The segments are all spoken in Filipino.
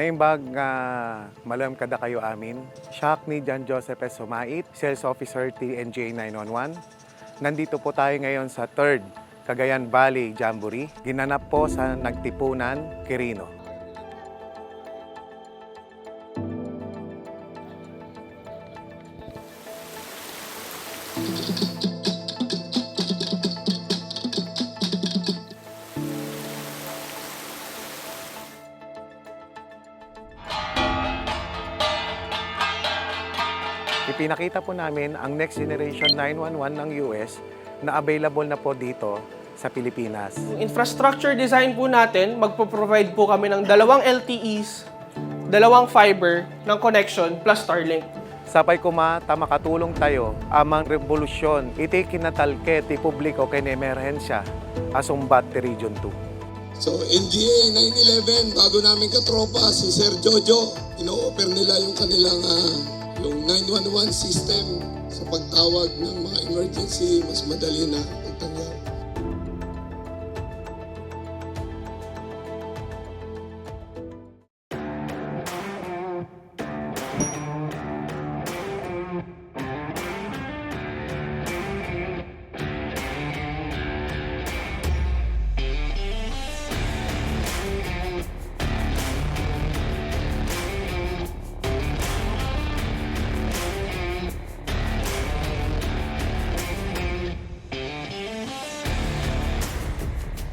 Naimbag nga malam kada kayo amin, siya ni John Joseph S. Sumait, Sales Officer TNJ 911. Nandito po tayo ngayon sa 3rd Cagayan Valley Jamboree, ginanap po sa Nagtipunan, Quirino. Ipinakita po namin ang Next Generation 911 ng US na available na po dito sa Pilipinas. Yung infrastructure design po natin, magpo-provide po kami ng 2 LTEs, 2 fiber ng connection plus Starlink. Sapay kuma makatulong tayo amang revolusyon iti kinatalke ti publiko ken emerhensya asumbat ti Region 2. So NGA 911, bago namin katropa si Sir Jojo, ino-offer nila yung kanilang yung 911 system sa pagtawag ng mga emergency, mas madali na pagtanggap.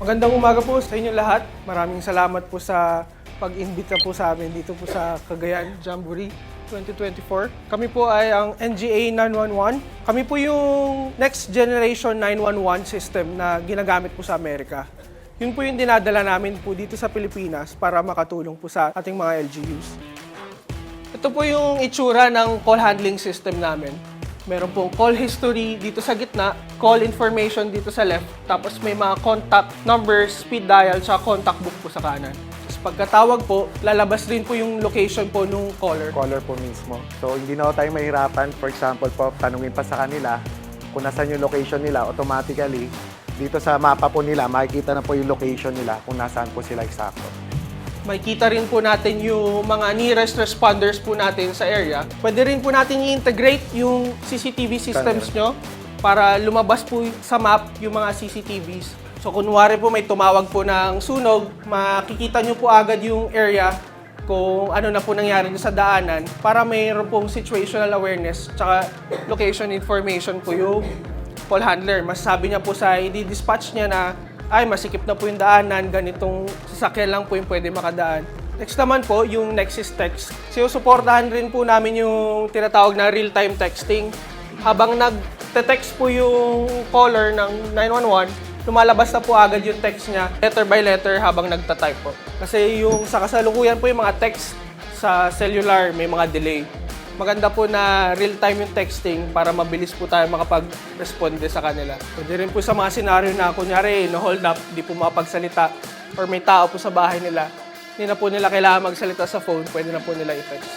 Magandang umaga po sa inyo lahat. Maraming salamat po sa pag-imbita po sa amin dito po sa Cagayan Jamboree 2024. Kami po ay ang NGA 911. Kami po yung next generation 911 system na ginagamit po sa Amerika. Yun po yung dinadala namin po dito sa Pilipinas para makatulong po sa ating mga LGUs. Ito po yung itsura ng call handling system namin. Meron pong call history dito sa gitna, call information dito sa left, tapos may mga contact numbers, speed dial, sa contact book po sa kanan. Tapos pagkatawag po, lalabas din po yung location po nung caller. Caller po mismo. So hindi na tayo mahirapan. For example po, tanungin pa sa kanila kung nasan yung location nila, automatically dito sa mapa po nila, makikita na po yung location nila kung nasaan po sila eksakto. Makikita rin po natin yung mga nearest responders po natin sa area. Pwede rin po natin i-integrate yung CCTV systems nyo para lumabas po sa map yung mga CCTVs. So kunwari po may tumawag po ng sunog, makikita nyo po agad yung area kung ano na po nangyari sa daanan para mayroon pong situational awareness tsaka location information po yung call handler. Masasabi niya po sa i-dispatch niya na ay masikip na po yung daanan, ganitong sasakyan lang po yung pwede makadaan. Next naman po, yung Nexus Text. Sinusuportahan rin po namin yung tinatawag na real-time texting. Habang nag-text po yung caller ng 911, lumalabas na po agad yung text niya, letter by letter habang nagtatype po. Kasi yung sa kasalukuyan po yung mga text sa cellular, may mga delay. Maganda po na real-time yung texting para mabilis po tayo makapag-responde sa kanila. Pwede rin po sa mga senaryo na kunyari, hold up, di po makapagsalita, or may tao po sa bahay nila, hindi na po nila kailangan magsalita sa phone, pwede na po nila i-text.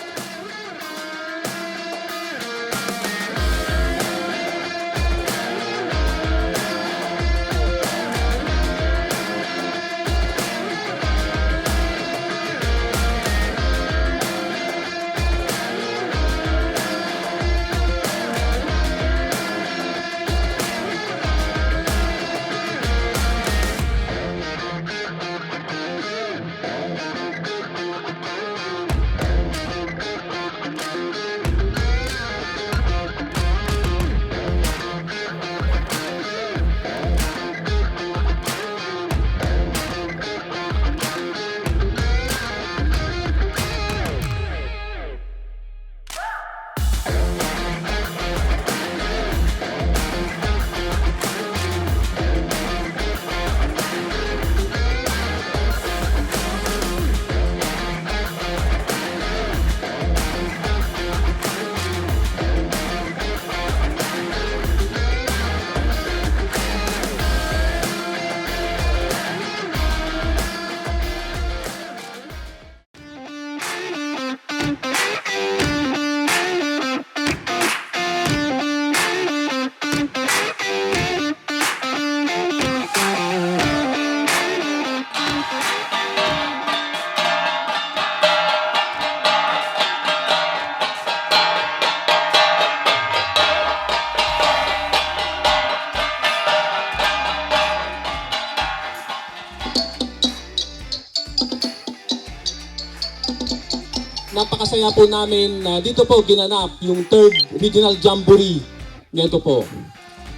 napakasaya po namin na dito po ginanap yung 3rd Regional Jamboree nito po.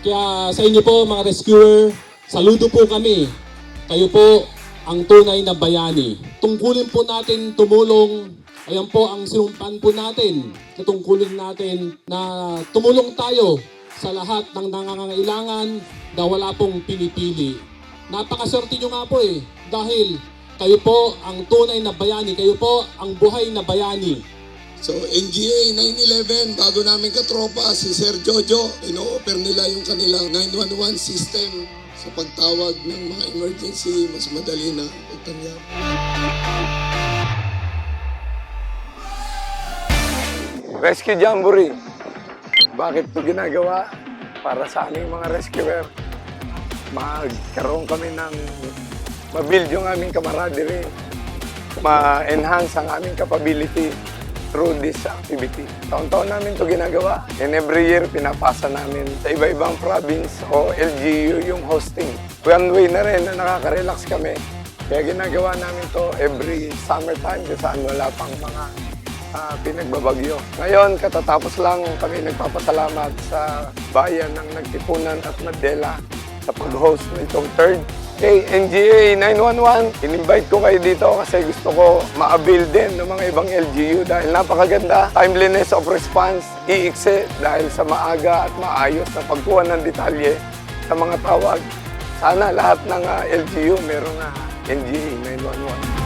Kaya sa inyo po mga rescuer, saludo po kami. Kayo po ang tunay na bayani. Tungkulin po natin tumulong. Ayan po ang sinumpan po natin. Tungkulin natin na tumulong tayo sa lahat ng nangangailangan na wala pong pinipili. Napakaswerte nyo nga po dahil kayo po ang tunay na bayani. Kayo po ang buhay na bayani. So NGA 911, bago namin katropa si Sir Jojo, ino-offer nila yung kanilang 911 system sa pagtawag ng mga emergency, mas madali na pagtanggap. Rescue Jamboree. Bakit ito ginagawa? Para sa aming mga rescuer. Magkaroon kami ng ma-build yung aming camaraderie. Ma-enhance ang aming capability through this activity. Taon-taon namin ito ginagawa. And every year, pinapasa namin sa iba-ibang province o LGU yung hosting. One way na rin na nakaka-relax kami. Kaya ginagawa namin to every summertime kung saan wala pang mga pinagbabagyo. Ngayon, katatapos lang kami nagpapasalamat sa bayan ng Nagtipunan at Mandela sa pag-host nitong 3rd Kay NGA 911, in-invite ko kayo dito kasi gusto ko ma-avail din ng mga ibang LGU dahil napakaganda. Timeliness of response, iikse dahil sa maaga at maayos na pagkuha ng detalye sa mga tawag. Sana lahat ng LGU merong NGA 911.